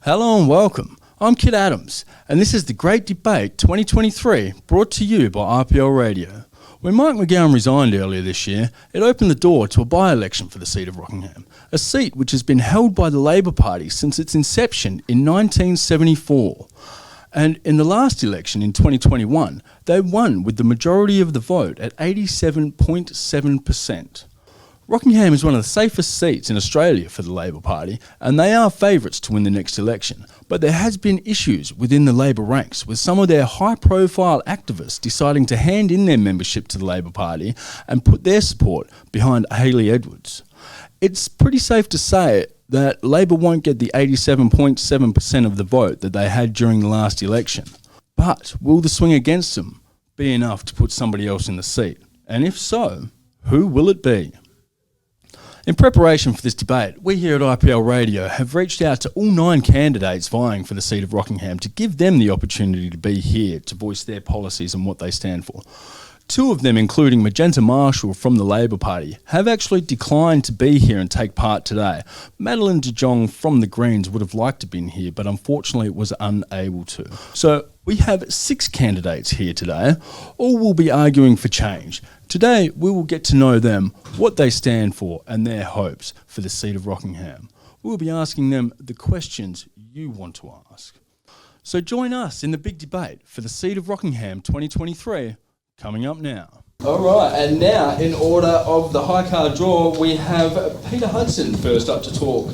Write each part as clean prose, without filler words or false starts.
Hello and welcome. I'm Kit Adams, and this is the Great Debate 2023, brought to you by RPL Radio. When Mike McGowan resigned earlier this year, it opened the door to a by-election for the seat of Rockingham, a seat which has been held by the Labor Party since its inception in 1974. And in the last election in 2021, they won with the majority of the vote at 87.7%. Rockingham is one of the safest seats in Australia for the Labor Party, and they are favourites to win the next election. But there has been issues within the Labor ranks, with some of their high-profile activists deciding to hand in their membership to the Labor Party and put their support behind Hayley Edwards. It's pretty safe to say that Labor won't get the 87.7% of the vote that they had during the last election. But will the swing against them be enough to put somebody else in the seat? And if so, who will it be? In preparation for this debate, we here at IPL Radio have reached out to all 9 candidates vying for the seat of Rockingham to give them the opportunity to be here to voice their policies and what they stand for. 2 of them, including Magenta Marshall from the Labor Party, have actually declined to be here and take part today. Madeline de Jong from the Greens would have liked to have been here, but unfortunately was unable to. So we have 6 candidates here today. All will be arguing for change. Today, we will get to know them, what they stand for, and their hopes for the seat of Rockingham. We'll be asking them the questions you want to ask. So join us in the big debate for the seat of Rockingham 2023, coming up now. All right, and now, in order of the high card draw, we have Peter Hudson first up to talk.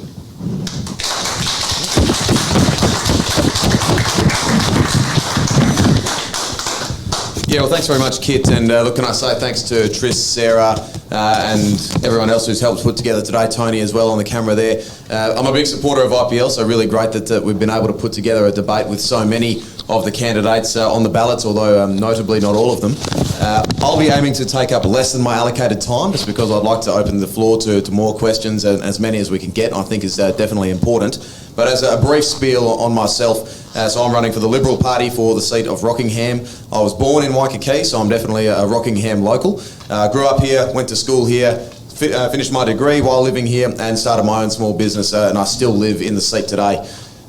Yeah, well, thanks very much, Kit. And look, can I say thanks to Tris, Sarah, and everyone else who's helped put together today, Tony as well on the camera there. I'm a big supporter of IPL, so really great that we've been able to put together a debate with so many of the candidates on the ballots, although notably not all of them. I'll be aiming to take up less than my allocated time, just because I'd like to open the floor to more questions, and as many as we can get, I think is definitely important. But as a brief spiel on myself, so I'm running for the Liberal Party for the seat of Rockingham. I was born in Waikiki, so I'm definitely a Rockingham local. Grew up here, went to school here, finished my degree while living here, and started my own small business, and I still live in the seat today.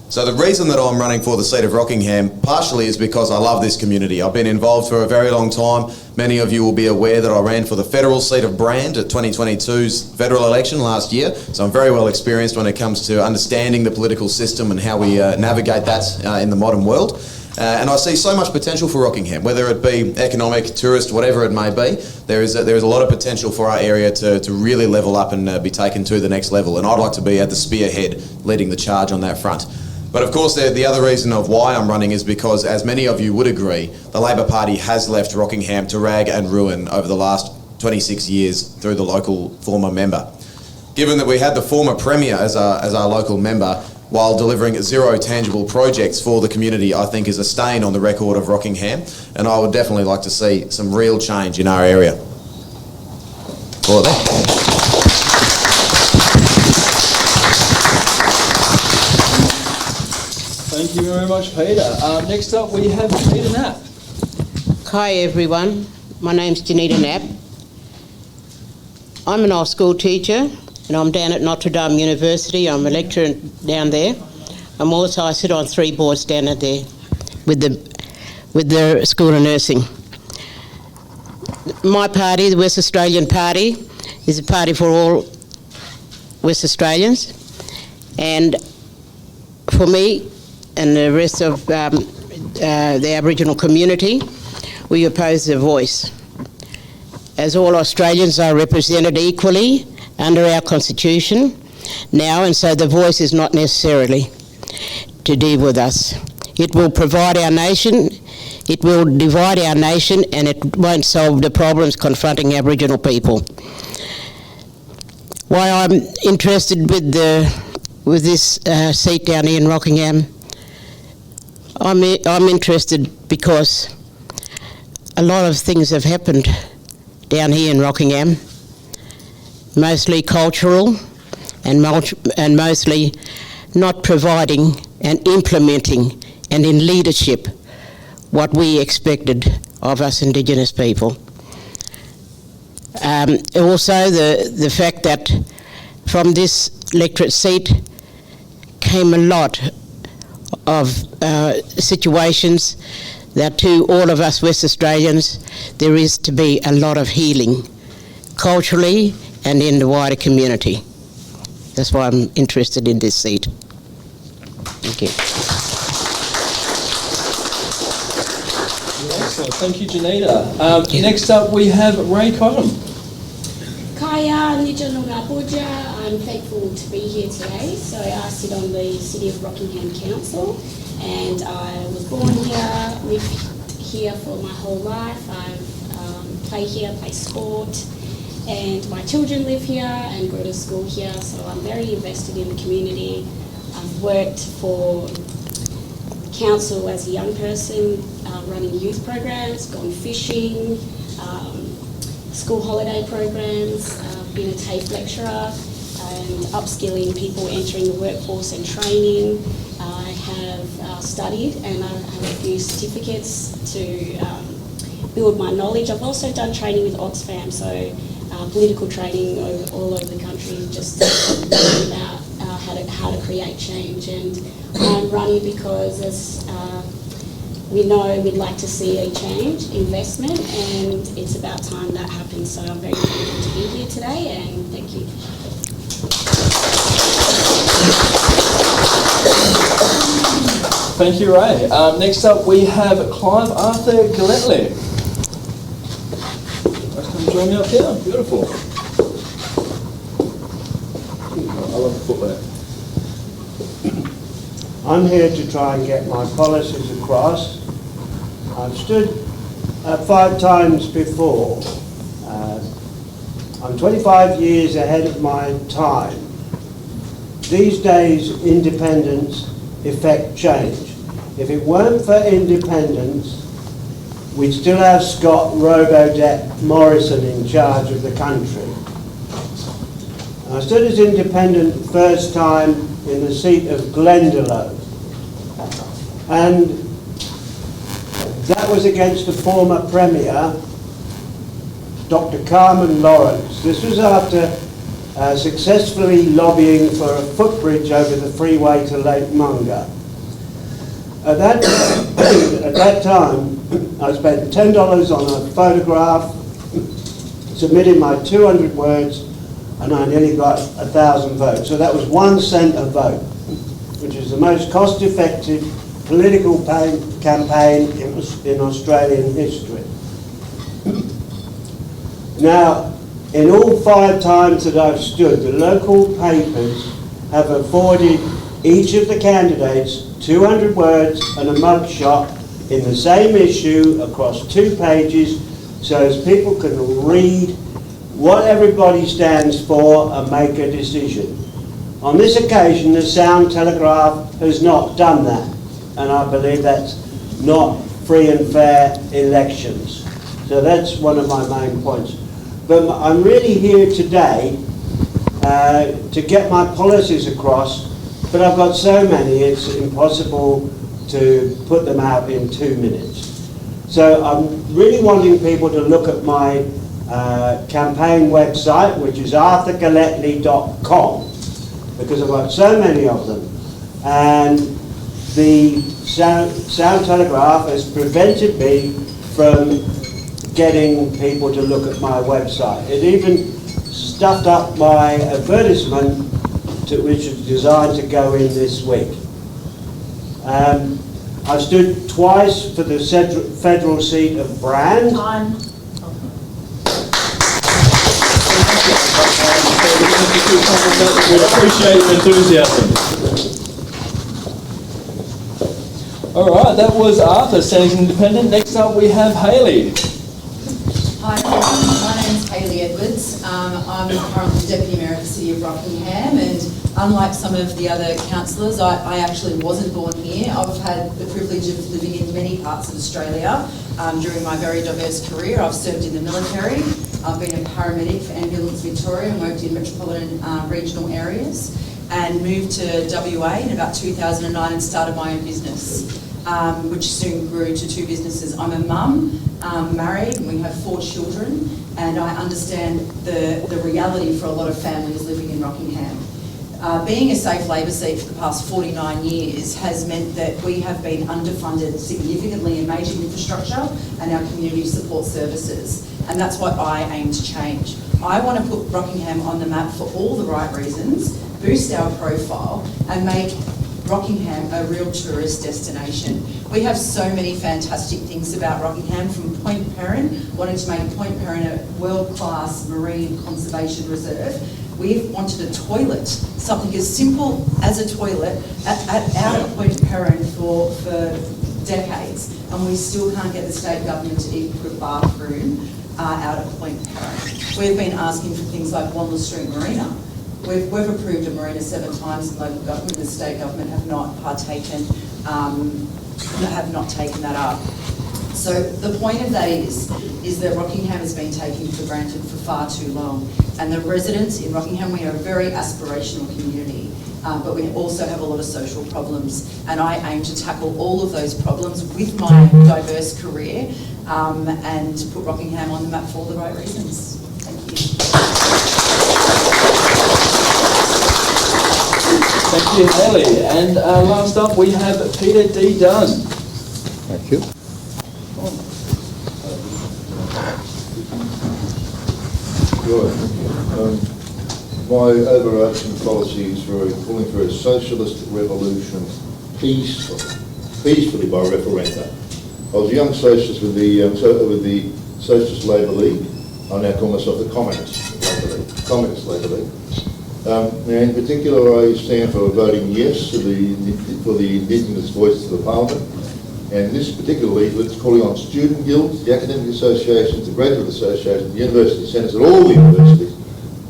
So the reason that I'm running for the seat of Rockingham partially is because I love this community. I've been involved for a very long time. Many of you will be aware that I ran for the federal seat of Brand at 2022's federal election last year. So I'm very well experienced when it comes to understanding the political system and how we navigate that in the modern world. And I see so much potential for Rockingham, whether it be economic, tourist, whatever it may be. There is a lot of potential for our area to really level up and be taken to the next level. And I'd like to be at the spearhead leading the charge on that front. But of course, the other reason of why I'm running is because, as many of you would agree, the Labor Party has left Rockingham to rag and ruin over the last 26 years through the local former member. Given that we had the former Premier as our local member, while delivering 0 tangible projects for the community, I think is a stain on the record of Rockingham, and I would definitely like to see some real change in our area. Thank you very much, Peter. Next up, we have Janita Knapp. Hi everyone, my name's Janita Knapp. I'm an old school teacher and I'm down at Notre Dame University. I'm a lecturer down there. I sit on 3 boards down at there with the School of Nursing. My party, the West Australian Party, is a party for all West Australians, and for me and the rest of the Aboriginal community, we oppose the voice. As all Australians are represented equally under our Constitution now, and so the voice is not necessarily to deal with us. It will provide our nation, it will divide our nation, and it won't solve the problems confronting Aboriginal people. Why I'm interested with this seat down here in Rockingham, I'm interested because a lot of things have happened down here in Rockingham, mostly cultural and mostly not providing and implementing and in leadership what we expected of us Indigenous people. Also the fact that from this electorate seat came a lot of situations that to all of us West Australians, there is to be a lot of healing, culturally and in the wider community. That's why I'm interested in this seat. Thank you. Excellent. Thank you, Janita. Next up, we have Ray Cottam. Kaya Nijanunga Puja. I'm thankful to be here today. So I sit on the City of Rockingham Council, and I was born here, lived here for my whole life. I've played here, play sport, and my children live here and go to school here, so I'm very invested in the community. I've worked for council as a young person, running youth programs, gone fishing, school holiday programs, been a TAFE lecturer and upskilling people entering the workforce and training. I have studied and I have a few certificates to build my knowledge. I've also done training with Oxfam, so political training all over the country, just about how to create change. And I'm running because as we know we'd like to see a change, investment, and it's about time that happens. So I'm very thankful to be here today, and thank you. Thank you, Ray. Next up, we have Clive Arthur Gilletley. Come join me up here. Beautiful. I love the footwear. I'm here to try and get my policies across. I've stood 5 times before. I'm 25 years ahead of my time. These days, independence effect change. If it weren't for independence, we'd still have Scott Robodeck Morrison in charge of the country. I stood as independent first time in the seat of Glendalough, and that was against the former Premier, Dr. Carmen Lawrence. This was after successfully lobbying for a footbridge over the freeway to Lake Munga. At that time, I spent $10 on a photograph, submitted my 200 words, and I nearly got 1,000 votes. So that was 1 cent a vote, which is the most cost-effective political campaign in Australian history. Now, in all 5 times that I've stood, the local papers have afforded each of the candidates 200 words and a mugshot in the same issue across 2 pages, so as people can read what everybody stands for and make a decision. On this occasion, the Sound Telegraph has not done that, and I believe that's not free and fair elections. So that's one of my main points. But I'm really here today to get my policies across, but I've got so many it's impossible to put them out in 2 minutes. So I'm really wanting people to look at my campaign website, which is arthurgilletley.com, because I've got so many of them. And the Sound Telegraph has prevented me from getting people to look at my website. It even stuffed up my advertisement, which is designed to go in this week. I've stood twice for the federal seat of Brand. We appreciate your enthusiasm. All right, that was Arthur standing independent. Next up, we have Hayley. Hi everyone, my name's Hayley Edwards. I'm currently Deputy Mayor of the City of Rockingham, and unlike some of the other councillors, I actually wasn't born here. I've had the privilege of living in many parts of Australia during my very diverse career. I've served in the military, I've been a paramedic for Ambulance Victoria and worked in metropolitan regional areas, and moved to WA in about 2009 and started my own business, which soon grew to 2 businesses. I'm a mum, married, and we have 4 children, and I understand the reality for a lot of families living in Rockingham. Being a safe labour seat for the past 49 years has meant that we have been underfunded significantly in major infrastructure and our community support services, and that's what I aim to change. I want to put Rockingham on the map for all the right reasons, boost our profile and make Rockingham a real tourist destination. We have so many fantastic things about Rockingham, from Point Perrin, wanting to make Point Perrin a world-class marine conservation reserve. We've wanted a toilet, something as simple as a toilet, out at Point Perrin for decades, and we still can't get the state government to even put a bathroom out at Point Perrin. We've been asking for things like Wanley Street Marina. We've approved a marina 7 times in local government. The state government have not taken that up. So the point of that is that Rockingham has been taken for granted for far too long. And the residents in Rockingham, we are a very aspirational community, but we also have a lot of social problems. And I aim to tackle all of those problems with my diverse career and put Rockingham on the map for all the right reasons. Thank you. Thank you, Haley. And last up, we have Peter D. Dunn. Thank you. My overarching policy is calling for a socialist revolution peacefully by referenda. I was a young socialist with the Socialist Labour League. I now call myself the Communist Labour League. In particular, I stand for voting yes for the Indigenous voice to the Parliament. And this particular leaflet is calling on student guilds, the academic associations, the graduate associations, the university centres, and all the universities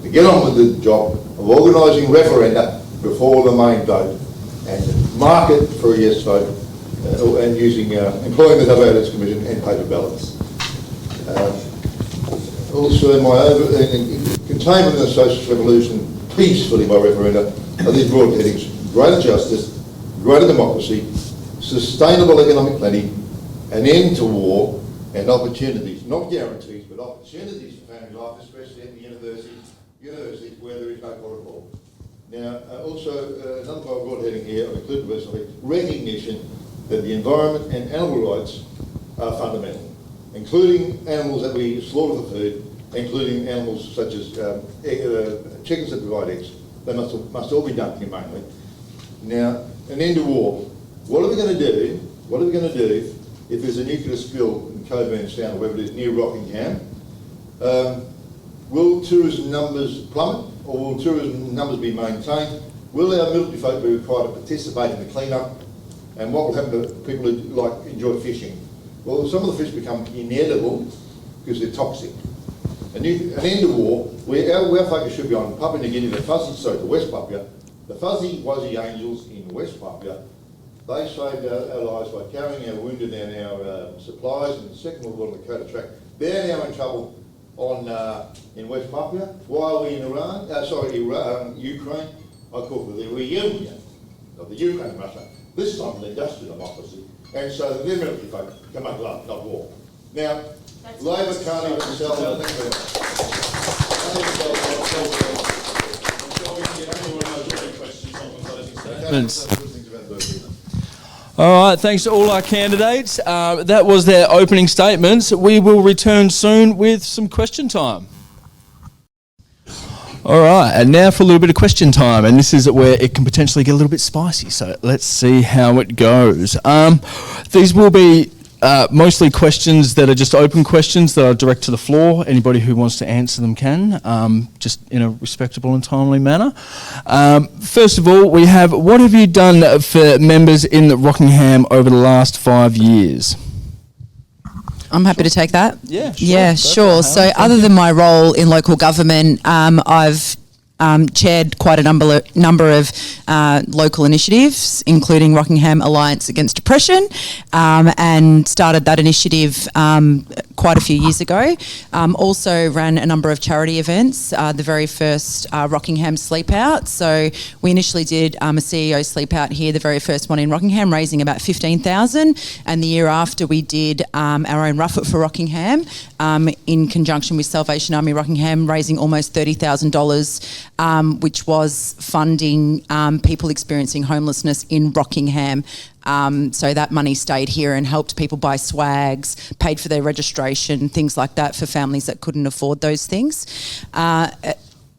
to get on with the job of organising referenda before the main vote and market for a yes vote and employing the Debate Commission and paper ballots. Also, containment of the socialist revolution peacefully by referenda are these broad headings: greater justice, greater democracy, sustainable economic plenty, an end to war, and opportunities, not guarantees, but opportunities for family life, especially at the universities where there is no protocol. Now, also, another broad heading here, I've included personally, recognition that the environment and animal rights are fundamental, including animals that we slaughter for food, including animals such as chickens that provide eggs. They must all be done humanely. Now, an end to war. What are we going to do? What are we going to do if there's a nuclear spill in Coburn Sound, or wherever it is, near Rockingham? Will tourism numbers plummet, or will tourism numbers be maintained? Will our military folk be required to participate in the clean-up? And what will happen to people who enjoy fishing? Well, some of the fish become inedible because they're toxic. An end to war, our focus should be on Papua New Guinea, the West Papua, the Fuzzy Wuzzy Angels in West Papua. They saved our lives by carrying our wounded and our supplies in the Second World War on the Dakota track. They're now in trouble in West Papua. While we in Ukraine, I call for the reunion of the Ukraine and Russia. This time they're just to democracy, and so the military folk can make love, not war. Now, Labor can't even sell that. Thank Statements. All right, thanks to all our candidates. That was their opening statements. We will return soon with some question time. All right, and now for a little bit of question time, and this is where it can potentially get a little bit spicy, so let's see how it goes. These will be mostly questions that are just open questions that are direct to the floor. Anybody who wants to answer them can, just in a respectable and timely manner. First of all, we have, what have you done for members in Rockingham over the last 5 years? I'm happy to take that. Yeah, sure. Yeah, sure. So other than my role in local government, I've chaired quite a number of local initiatives, including Rockingham Alliance Against Depression, and started that initiative quite a few years ago. Also ran a number of charity events, the very first Rockingham Sleep Out. So we initially did a CEO Sleep Out here, the very first one in Rockingham, raising about $15,000. And the year after we did our own Rough It for Rockingham in conjunction with Salvation Army Rockingham, raising almost $30,000 which was funding people experiencing homelessness in Rockingham. So that money stayed here and helped people buy swags, paid for their registration, things like that for families that couldn't afford those things.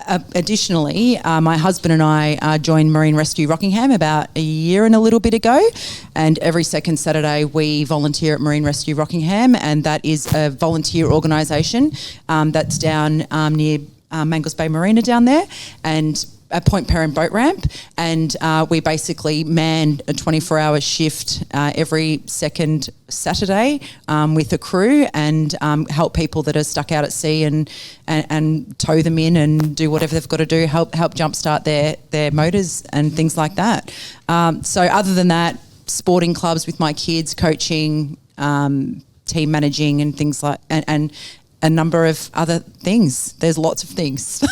Additionally, my husband and I joined Marine Rescue Rockingham about a year and a little bit ago, and every second Saturday we volunteer at Marine Rescue Rockingham, and that is a volunteer organisation that's down near Mangles Bay Marina down there, and a Point Perrin boat ramp, and we basically man a 24-hour shift every second Saturday with a crew and help people that are stuck out at sea and tow them in and do whatever they've got to do, help jumpstart their motors and things like that. So other than that, sporting clubs with my kids, coaching, team managing and things like and a number of other things. There's lots of things.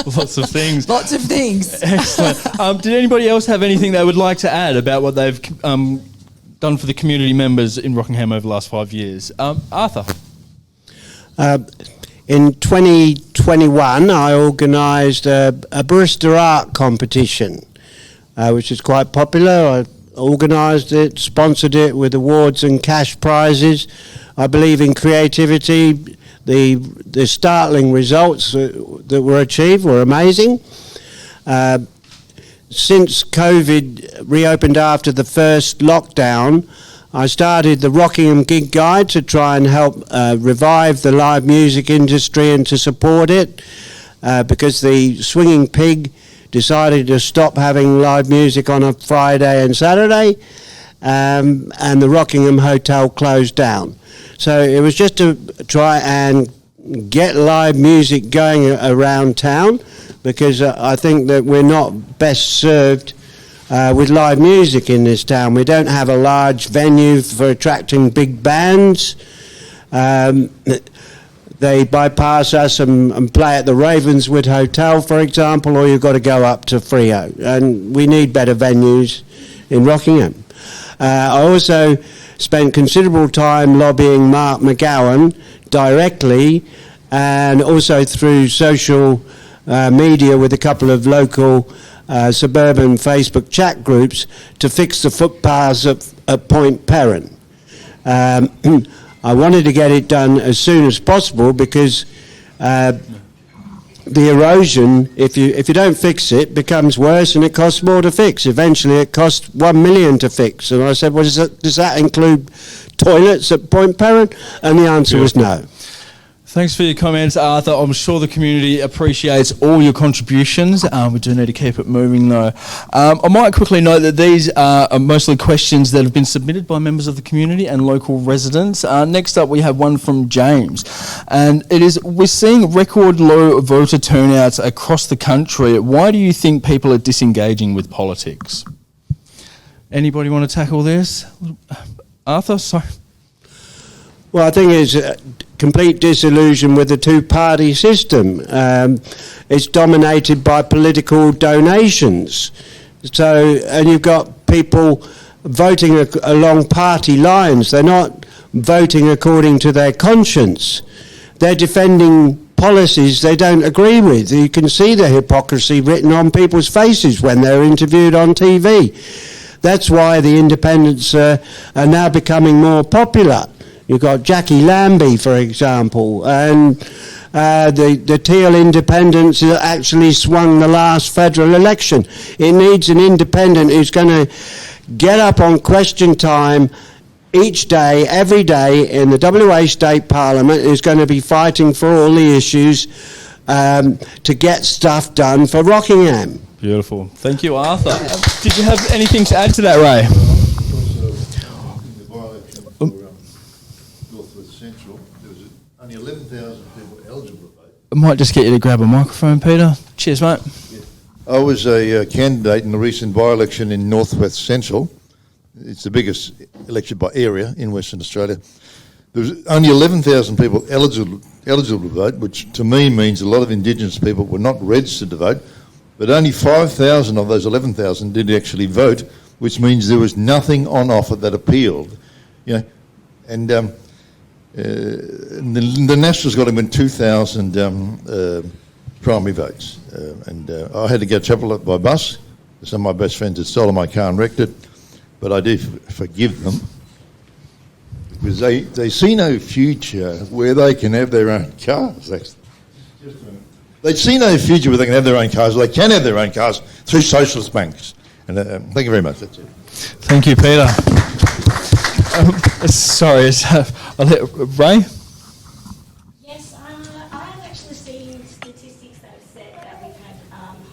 Lots of things. Lots of things. Excellent. Did anybody else have anything they would like to add about what they've done for the community members in Rockingham over the last 5 years? Arthur? In 2021, I organised a barista art competition, which is quite popular. I organised it, sponsored it with awards and cash prizes. I believe in creativity. The startling results that were achieved were amazing. Since COVID reopened after the first lockdown, I started the Rockingham Gig Guide to try and help revive the live music industry and to support it, because the Swinging Pig decided to stop having live music on a Friday and Saturday, and the Rockingham Hotel closed down. So it was just to try and get live music going around town, because I think that we're not best served with live music in this town. We don't have a large venue for attracting big bands. They bypass us and play at the Ravenswood Hotel, for example, or you've got to go up to Freo. And we need better venues in Rockingham. I also spent considerable time lobbying Mark McGowan directly and also through social media with a couple of local suburban Facebook chat groups to fix the footpaths at Point Perrin. I wanted to get it done as soon as possible because the erosion, if you don't fix it, becomes worse and it costs more to fix. Eventually it cost $1 million to fix. And I said, well, does that include toilets at Point Perrin? And the answer was no. Thanks for your comments, Arthur. I'm sure the community appreciates all your contributions. We do need to keep it moving, though. I might quickly note that these are mostly questions that have been submitted by members of the community and local residents. Next up, we have one from James. And it is, we're seeing record low voter turnouts across the country. Why do you think people are disengaging with politics? Anybody want to tackle this? Arthur, sorry. Well, I think it's complete disillusion with the two-party system. It's dominated by political donations. So, and you've got people voting along party lines. They're not voting according to their conscience. They're defending policies they don't agree with. You can see the hypocrisy written on people's faces when they're interviewed on TV. That's why the independents are now becoming more popular. You've got Jackie Lambie, for example, and the Teal Independents actually swung the last federal election. It needs an independent who's going to get up on question time each day, every day in the WA State Parliament, who's going to be fighting for all the issues to get stuff done for Rockingham. Beautiful. Thank you, Arthur. Did you have anything to add to that, Ray? Only 11,000 people eligible to vote. I might just get you to grab a microphone, Peter. Cheers, mate. Yeah. I was a candidate in the recent by-election in Northwest Central. It's the biggest election by area in Western Australia. There was only 11,000 people eligible to vote, which to me means a lot of Indigenous people were not registered to vote, but only 5,000 of those 11,000 did actually vote, which means there was nothing on offer that appealed. You know, and the Nationals got him in 2,000 primary votes. I had to go Chapel by bus. Some of my best friends had stolen my car and wrecked it, but I do forgive them because they see no future where they can have their own cars. They see no future where they can have their own cars. They can have their own cars through socialist banks. And thank you very much. That's it. Thank you, Peter. Sorry, Ray? Yes, I've actually seen statistics that have said that we've had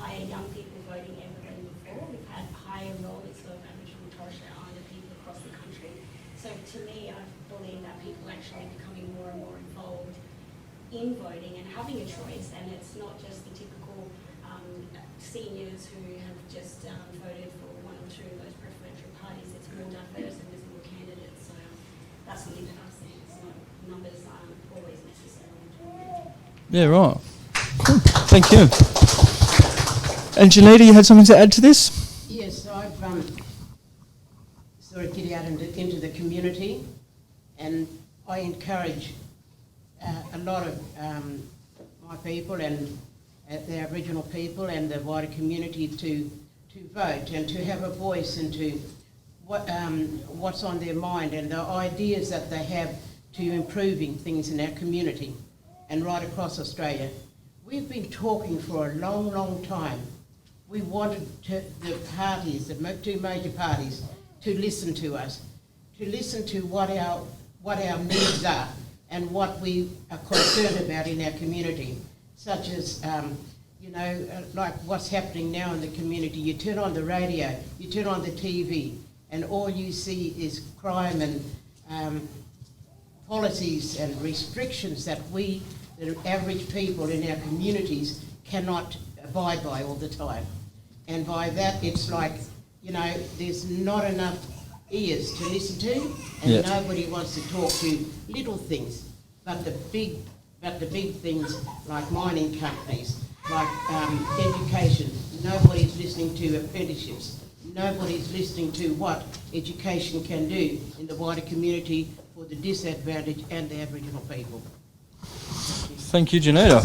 higher young people voting ever than before. We've had higher enrollments of Aboriginal and Torres Strait Islander people across the country. So to me, I believe that people are actually becoming more and more involved in voting and having a choice, and it's not just the typical seniors who have just voted for one or two of those preferential parties. It's more diverse and there's more candidates. So that's something that I've seen. So numbers aren't always necessarily. Yeah, right. Cool. Thank you. And Janita, you had something to add to this? Yes, I've sort of get out into the community, and I encourage a lot of my people and the Aboriginal people and the wider community to vote and to have a voice into what's on their mind and the ideas that they have to improving things in our community and right across Australia. We've been talking for a long, long time. We wanted the parties, the two major parties, to listen to us, to listen to what our needs are and what we are concerned about in our community, such as, like what's happening now in the community. You turn on the radio, you turn on the TV, and all you see is crime and policies and restrictions that we, the average people in our communities, cannot abide by all the time. And by that, it's like, there's not enough ears to listen to, and nobody wants to talk to little things, but the big things like mining companies, like education. Nobody's listening to apprenticeships. Nobody's listening to what education can do in the wider community for the disadvantaged and the Aboriginal people. Thank you, Janita.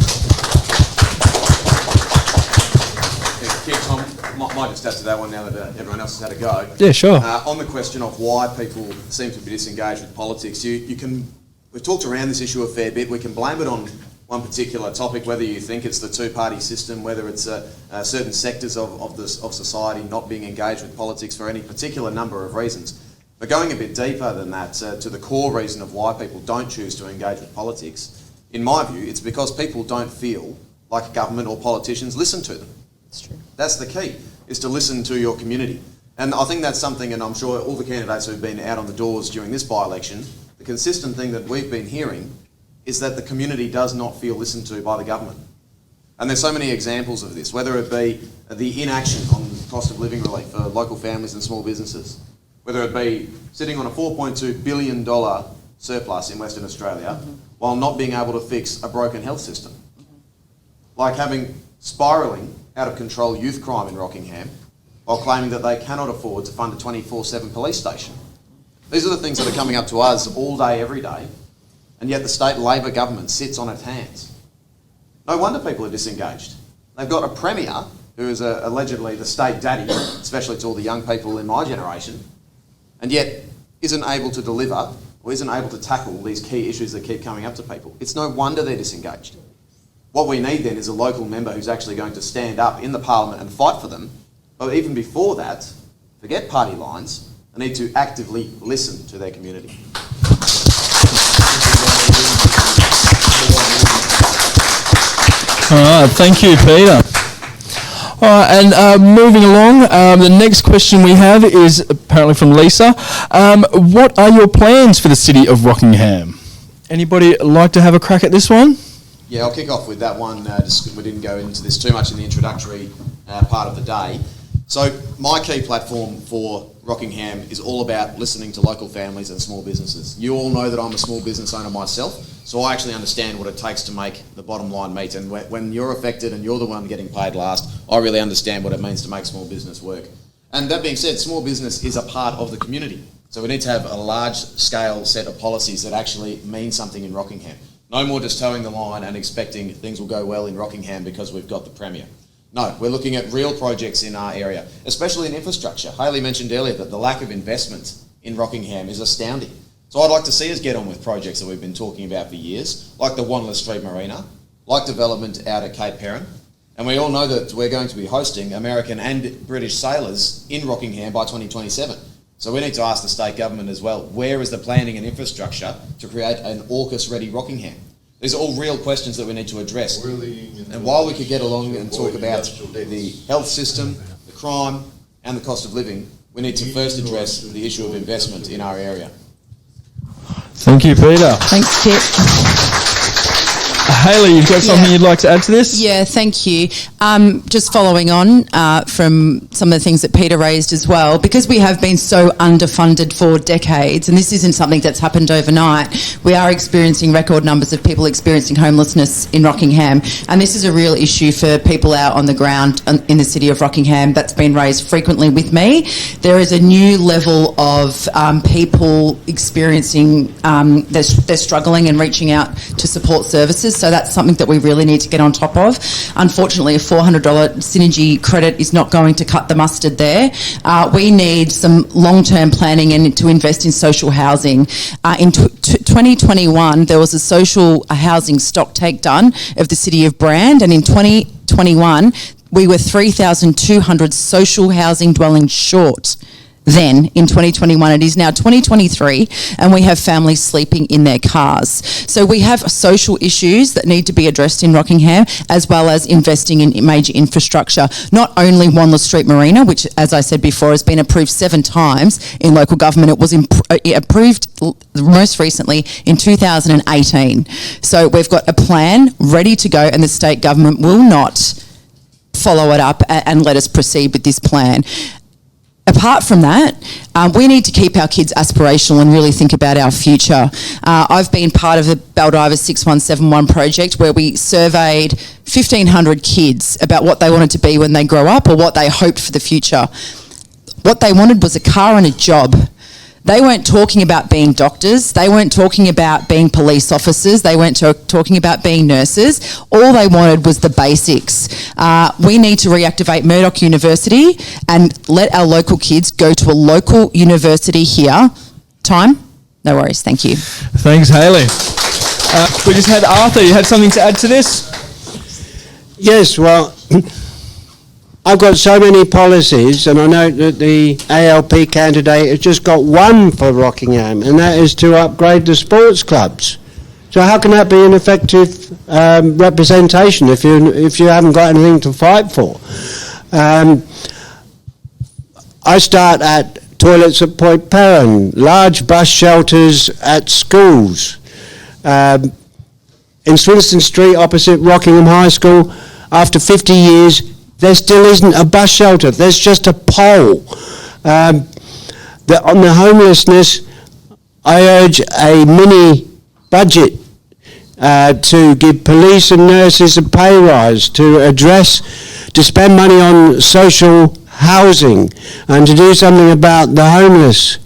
Tom, might just add to that one now that everyone else has had a go. Yeah, sure. On the question of why people seem to be disengaged with politics, we've talked around this issue a fair bit. We can blame it on one particular topic, whether you think it's the two-party system, whether it's certain sectors of society not being engaged with politics for any particular number of reasons. But going a bit deeper than that, to the core reason of why people don't choose to engage with politics, in my view, it's because people don't feel like government or politicians listen to them. That's true. That's the key, is to listen to your community. And I think that's something, and I'm sure all the candidates who've been out on the doors during this by-election, the consistent thing that we've been hearing is that the community does not feel listened to by the government. And there's so many examples of this, whether it be the inaction on cost of living relief for local families and small businesses, whether it be sitting on a $4.2 billion surplus in Western Australia while not being able to fix a broken health system. Like having spiralling out of control youth crime in Rockingham while claiming that they cannot afford to fund a 24/7 police station. These are the things that are coming up to us all day, every day, and yet the state Labor government sits on its hands. No wonder people are disengaged. They've got a premier who is allegedly the state daddy, especially to all the young people in my generation, and yet isn't able to deliver or isn't able to tackle these key issues that keep coming up to people. It's no wonder they're disengaged. What we need then is a local member who's actually going to stand up in the parliament and fight for them. But even before that, forget party lines, they need to actively listen to their community. All right, thank you, Peter. All right, and moving along, the next question we have is apparently from Lisa. What are your plans for the city of Rockingham? Anybody like to have a crack at this one? Yeah, I'll kick off with that one. We didn't go into this too much in the introductory part of the day. So my key platform for Rockingham is all about listening to local families and small businesses. You all know that I'm a small business owner myself, so I actually understand what it takes to make the bottom line meet. And when you're affected and you're the one getting paid last, I really understand what it means to make small business work. And that being said, small business is a part of the community. So we need to have a large-scale set of policies that actually mean something in Rockingham. No more just towing the line and expecting things will go well in Rockingham because we've got the Premier. No, we're looking at real projects in our area, especially in infrastructure. Hayley mentioned earlier that the lack of investment in Rockingham is astounding. So I'd like to see us get on with projects that we've been talking about for years, like the Wanless Street Marina, like development out at Cape Perrin. And we all know that we're going to be hosting American and British sailors in Rockingham by 2027. So we need to ask the state government as well, where is the planning and infrastructure to create an AUKUS-ready Rockingham? These are all real questions that we need to address. And while we could get along and talk about the health system, the crime, and the cost of living, we need to first address the issue of investment in our area. Thank you, Peter. Thanks, Kit. Hayley, you've got something you'd like to add to this? Yeah, thank you. Just following on from some of the things that Peter raised as well, because we have been so underfunded for decades, and this isn't something that's happened overnight, we are experiencing record numbers of people experiencing homelessness in Rockingham, and this is a real issue for people out on the ground in the city of Rockingham that's been raised frequently with me. There is a new level of people experiencing, they're struggling and reaching out to support services, so that's something that we really need to get on top of. Unfortunately, a $400 synergy credit is not going to cut the mustard there. We need some long-term planning and to invest in social housing. In 2021, there was a social housing stock take done of the city of Brand, and in 2021, we were 3,200 social housing dwellings short. Then, in 2021, it is now 2023, and we have families sleeping in their cars. So we have social issues that need to be addressed in Rockingham, as well as investing in major infrastructure. Not only Wanless Street Marina, which, as I said before, has been approved 7 times in local government. It was approved most recently in 2018. So we've got a plan ready to go, and the state government will not follow it up and let us proceed with this plan. Apart from that, we need to keep our kids aspirational and really think about our future. I've been part of the Baldiva 6171 project where we surveyed 1,500 kids about what they wanted to be when they grow up or what they hoped for the future. What they wanted was a car and a job. They weren't talking about being doctors. They weren't talking about being police officers. They weren't talking about being nurses. All they wanted was the basics. We need to reactivate Murdoch University and let our local kids go to a local university here. Time? No worries. Thank you. Thanks, Hayley. We just had Arthur. You had something to add to this? Yes, well, I've got so many policies, and I know that the ALP candidate has just got one for Rockingham, and that is to upgrade the sports clubs. So how can that be an effective representation if you haven't got anything to fight for? I start at toilets at Point Perrin, large bus shelters at schools. In Swinston Street opposite Rockingham High School, after 50 years, there still isn't a bus shelter. There's just a pole. On the homelessness, I urge a mini budget to give police and nurses a pay rise, to spend money on social housing and to do something about the homeless.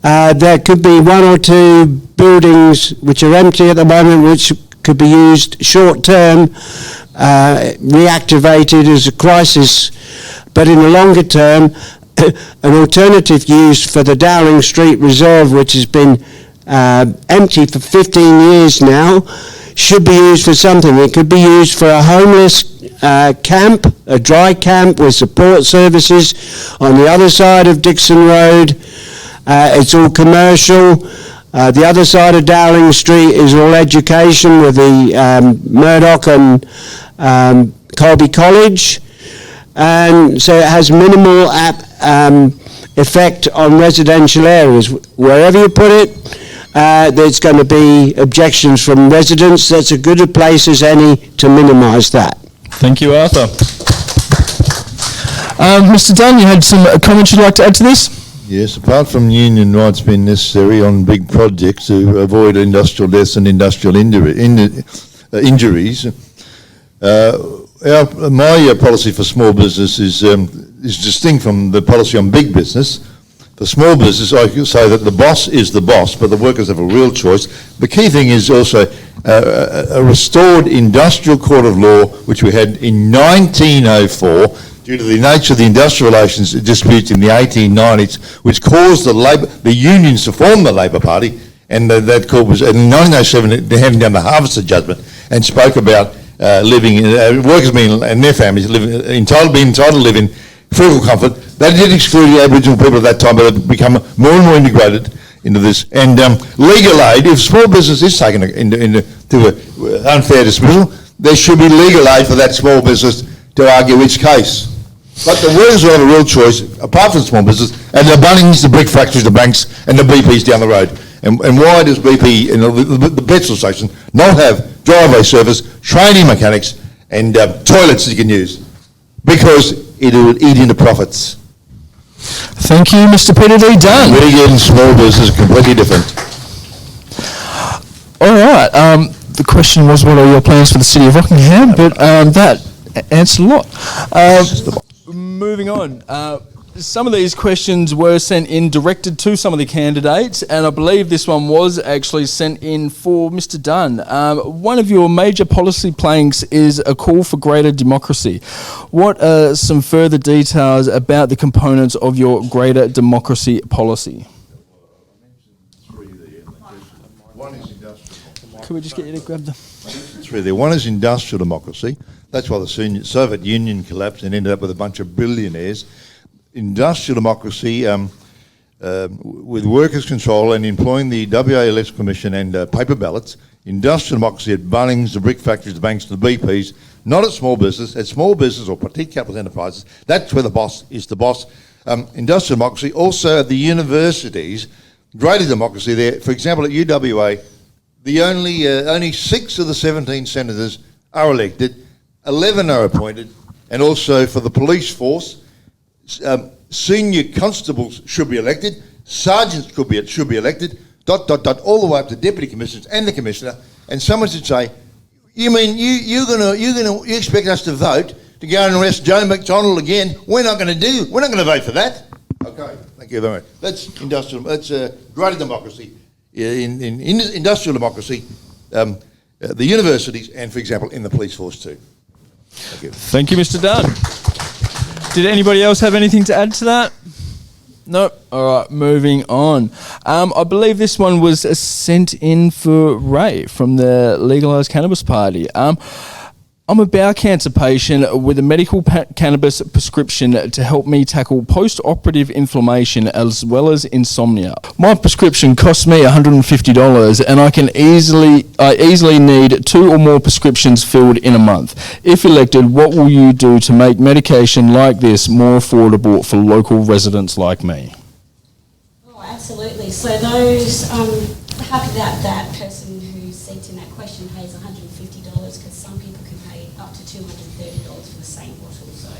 There could be 1 or 2 buildings which are empty at the moment which could be used short term, reactivated as a crisis, but in the longer term, an alternative use for the Dowling Street Reserve, which has been empty for 15 years now, should be used for something. It could be used for a homeless camp, a dry camp with support services on the other side of Dixon Road. It's all commercial. The other side of Dowling Street is all education with the Murdoch and Colby College, and so it has minimal effect on residential areas. Wherever you put it, there's going to be objections from residents. That's as good a place as any to minimise that. Thank you, Arthur. Mr. Dunn, you had some comments you'd like to add to this? Yes, apart from union rights being necessary on big projects to avoid industrial deaths and industrial injuries, my policy for small business is distinct from the policy on big business. For small business, I could say that the boss is the boss, but the workers have a real choice. The key thing is also a restored industrial court of law, which we had in 1904, due to the nature of the industrial relations disputes in the 1890s, which caused the unions to form the Labor Party, and that court was, in 1907, they handed down the Harvester judgment and spoke about workers and their families being entitled to live in frugal comfort. That did exclude the Aboriginal people at that time, but have become more and more integrated into this. And legal aid, if small business is taken into an unfair dismissal, there should be legal aid for that small business to argue its case. But the workers will have a real choice, apart from small business, and the Bunnings, the brick factories, the banks, and the BPs down the road. And why does BP and the petrol station not have driveway service, training mechanics, and toilets that you can use? Because it would eat into profits. Thank you, Mr. Peter D. Dunn. Big and small business is completely different. All right. The question was, what are your plans for the City of Rockingham? But that answered a lot. Moving on. Some of these questions were sent in directed to some of the candidates, and I believe this one was actually sent in for Mr. Dunn. One of your major policy planks is a call for greater democracy. What are some further details about the components of your greater democracy policy? Could we just get you to grab them? Three there. One is industrial democracy. That's why the Soviet Union collapsed and ended up with a bunch of billionaires. Industrial democracy with workers' control and employing the WA Electoral Commission and paper ballots. Industrial democracy at Bunnings, the brick factories, the banks, and the BPs. Not at small business. At small business or petite capital enterprises, that's where the boss is the boss. Industrial democracy also at the universities. Greater democracy there. For example, at UWA, the only 6 of the 17 senators are elected, 11 are appointed, and also for the police force, senior constables should be elected, sergeants should be elected, all the way up to deputy commissioners and the commissioner. And someone should say, "You mean you expect us to vote to go and arrest Joe McDonald again? We're not going to vote for that." Okay, thank you very much. That's industrial. That's greater democracy. In industrial democracy, the universities, and for example, in the police force too. Thank you. Thank you, Mr. Dunn. Did anybody else have anything to add to that? No. All right, moving on. I believe this one was sent in for Ray from the Legalised Cannabis Party. I'm a bowel cancer patient with a medical cannabis prescription to help me tackle post-operative inflammation as well as insomnia. My prescription costs me $150 and I easily need 2 or more prescriptions filled in a month. If elected, what will you do to make medication like this more affordable for local residents like me? Oh, absolutely. So those, happy that that person who sent in that question pays $150 because some people can pay up to $230 for the same bottle. So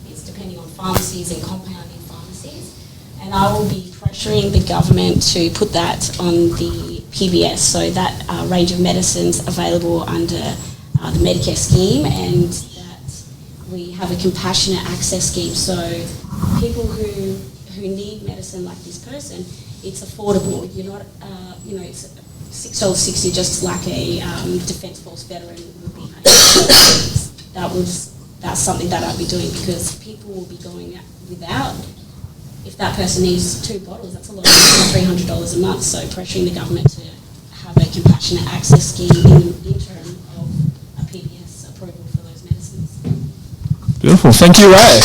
it's depending on pharmacies and compounding pharmacies. And I will be pressuring the government to put that on the PBS, so that range of medicines available under the Medicare scheme, and that we have a compassionate access scheme. So people who need medicine like this person, it's affordable. You're not, it's $6.60 just like a Defence Force veteran would be. That's something that I'd be doing, because people will be going without. If that person needs 2 bottles, that's a lot of $300 a month. So pressuring the government to have a compassionate access scheme in the interim of a PBS approval for those medicines. Beautiful. Thank you, Ray.